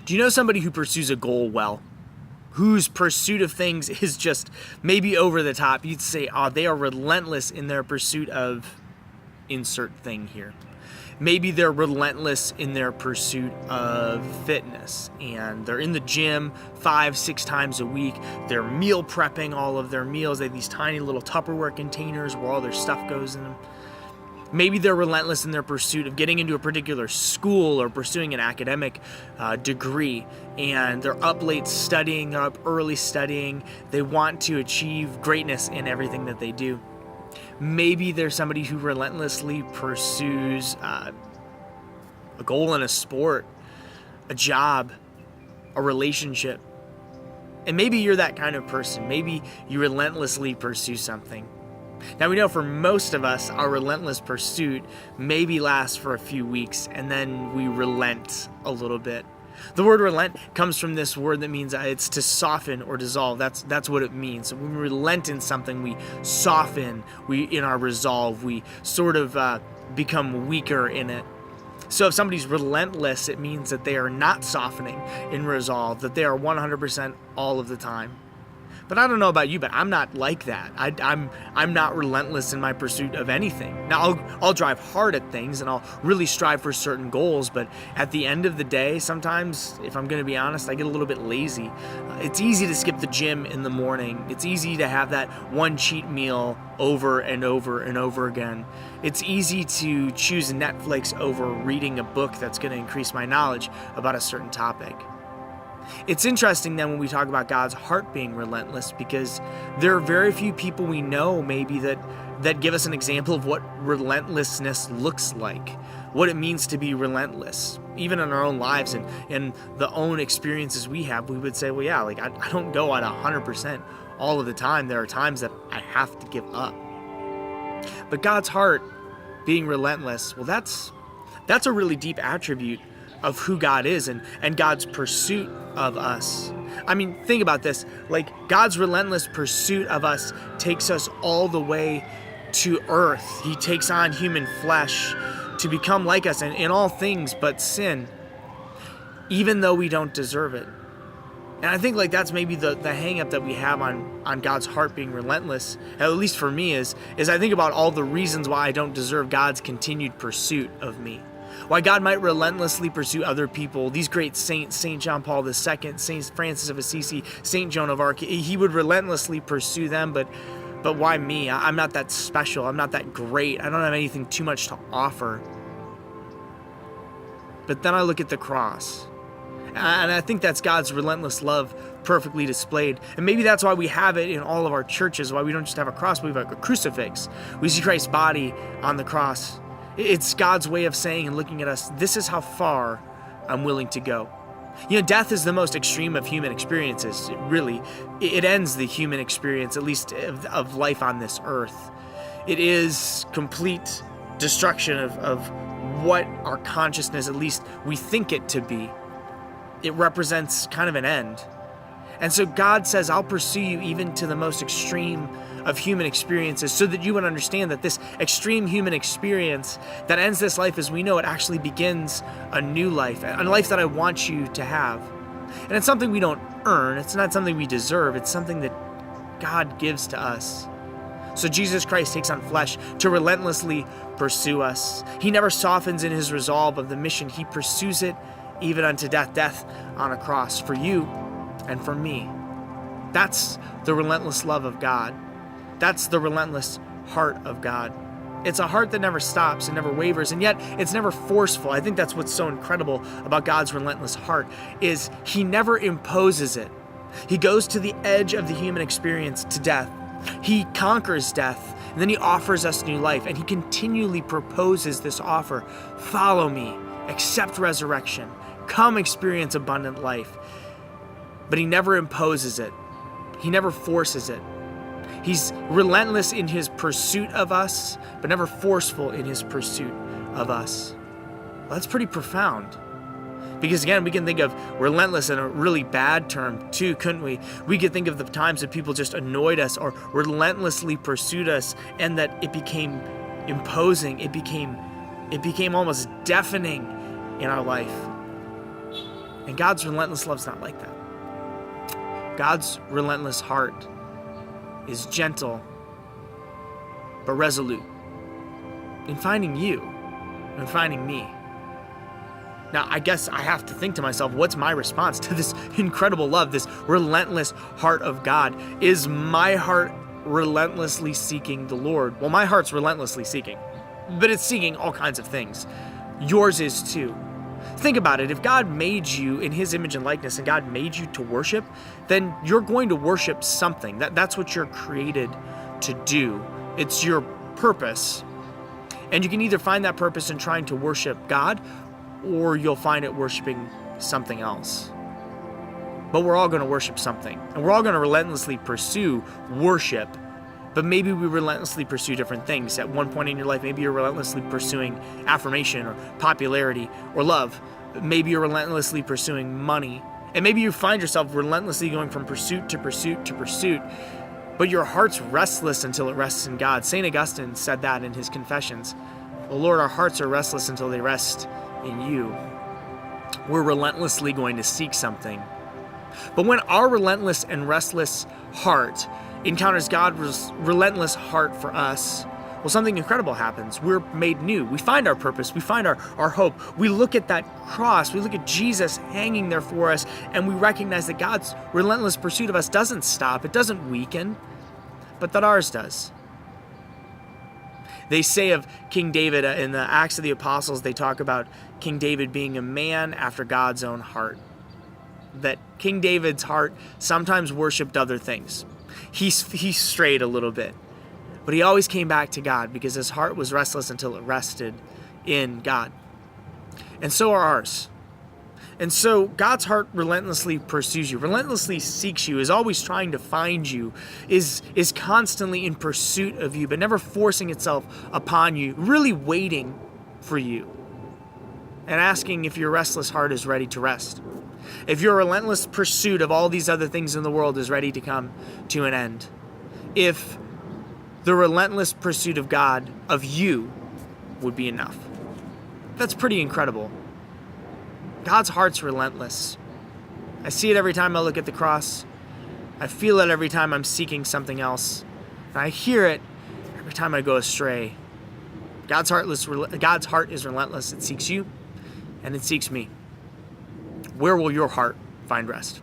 Do you know somebody who pursues a goal well? Whose pursuit of things is just maybe over the top? You'd say, oh, they are relentless in their pursuit of insert thing here. Maybe they're relentless in their pursuit of fitness, and they're in the gym 5-6 times a week. They're meal prepping all of their meals. They have these tiny little Tupperware containers where all their stuff goes in them. Maybe they're relentless in their pursuit of getting into a particular school or pursuing an academic degree, and they're up late studying, they're up early studying. They want to achieve greatness in everything that they do. Maybe there's somebody who relentlessly pursues a goal in a sport, a job, a relationship. And maybe you're that kind of person. Maybe you relentlessly pursue something. Now, we know for most of us, our relentless pursuit maybe lasts for a few weeks, and then we relent a little bit. The word relent comes from this word that means it's to soften or dissolve. That's what it means. So when we relent in something, we soften. In our resolve, we sort of become weaker in it. So if somebody's relentless, it means that they are not softening in resolve, that they are 100% all of the time. But I don't know about you, but I'm not like that. I'm not relentless in my pursuit of anything. Now, I'll drive hard at things and I'll really strive for certain goals, but at the end of the day, sometimes, if I'm going to be honest, I get a little bit lazy. It's easy to skip the gym in the morning. It's easy to have that one cheat meal over and over and over again. It's easy to choose Netflix over reading a book that's going to increase my knowledge about a certain topic. It's interesting then when we talk about God's heart being relentless, because there are very few people we know maybe that give us an example of what relentlessness looks like, what it means to be relentless. Even in our own lives and in the own experiences we have, we would say, well, yeah, like I don't go at 100% all of the time. There are times that I have to give up. But God's heart being relentless, well, that's a really deep attribute of who God is and God's pursuit of us. I mean, think about this. Like, God's relentless pursuit of us takes us all the way to earth. He takes on human flesh to become like us in all things but sin, even though we don't deserve it. And I think that's maybe the hang up that we have on God's heart being relentless, at least for me, is I think about all the reasons why I don't deserve God's continued pursuit of me. Why God might relentlessly pursue other people, these great saints, St. John Paul II, St. Francis of Assisi, St. Joan of Arc. He would relentlessly pursue them, but why me? I'm not that special. I'm not that great. I don't have anything too much to offer. But then I look at the cross, and I think that's God's relentless love perfectly displayed. And maybe that's why we have it in all of our churches, why we don't just have a cross, but we have a crucifix. We see Christ's body on the cross. It's God's way of saying and looking at us, this is how far I'm willing to go. You know, death is the most extreme of human experiences. It ends the human experience, at least of life on this earth. It is complete destruction of what our consciousness, at least we think it to be. It represents kind of an end. And so God says, I'll pursue you even to the most extreme of human experiences, so that you would understand that this extreme human experience that ends this life as we know it actually begins a new life, a life that I want you to have. And it's something we don't earn. It's not something we deserve. It's something that God gives to us. So Jesus Christ takes on flesh to relentlessly pursue us. He never softens in his resolve of the mission. He pursues it even unto death on a cross for you and for me. That's the relentless love of God. That's the relentless heart of God. It's a heart that never stops and never wavers, and yet it's never forceful. I think that's what's so incredible about God's relentless heart, is he never imposes it. He goes to the edge of the human experience, to death. He conquers death, and then he offers us new life, and he continually proposes this offer. Follow me, accept resurrection, come experience abundant life. But he never imposes it. He never forces it. He's relentless in his pursuit of us, but never forceful in his pursuit of us. Well, that's pretty profound. Because again, we can think of relentless in a really bad term too, couldn't we? We could think of the times that people just annoyed us or relentlessly pursued us, and that it became imposing. It became almost deafening in our life. And God's relentless love's not like that. God's relentless heart is gentle but resolute in finding you and finding me. Now, I guess I have to think to myself, what's my response to this incredible love, this relentless heart of God? Is my heart relentlessly seeking the Lord? Well, my heart's relentlessly seeking, but it's seeking all kinds of things. Yours is too. Think about it. If God made you in his image and likeness and God made you to worship, then you're going to worship something. That's what you're created to do. It's your purpose. And you can either find that purpose in trying to worship God, or you'll find it worshiping something else. But we're all going to worship something. And we're all going to relentlessly pursue worship. But maybe we relentlessly pursue different things. At one point in your life, maybe you're relentlessly pursuing affirmation or popularity or love. Maybe you're relentlessly pursuing money. And maybe you find yourself relentlessly going from pursuit to pursuit to pursuit. But your heart's restless until it rests in God. St. Augustine said that in his Confessions. Oh Lord, our hearts are restless until they rest in you. We're relentlessly going to seek something. But when our relentless and restless heart encounters God's relentless heart for us, well, something incredible happens. We're made new. We find our purpose. We find our hope. We look at that cross. We look at Jesus hanging there for us, and we recognize that God's relentless pursuit of us doesn't stop. It doesn't weaken, but that ours does. They say of King David in the Acts of the Apostles, they talk about King David being a man after God's own heart. That King David's heart sometimes worshipped other things. He strayed a little bit, but he always came back to God because his heart was restless until it rested in God. And so are ours. And so God's heart relentlessly pursues you, relentlessly seeks you, is always trying to find you, is constantly in pursuit of you, but never forcing itself upon you, really waiting for you and asking if your restless heart is ready to rest. If your relentless pursuit of all these other things in the world is ready to come to an end. If the relentless pursuit of God, of you, would be enough. That's pretty incredible. God's heart's relentless. I see it every time I look at the cross. I feel it every time I'm seeking something else. And I hear it every time I go astray. God's heart is relentless. It seeks you, and it seeks me. Where will your heart find rest?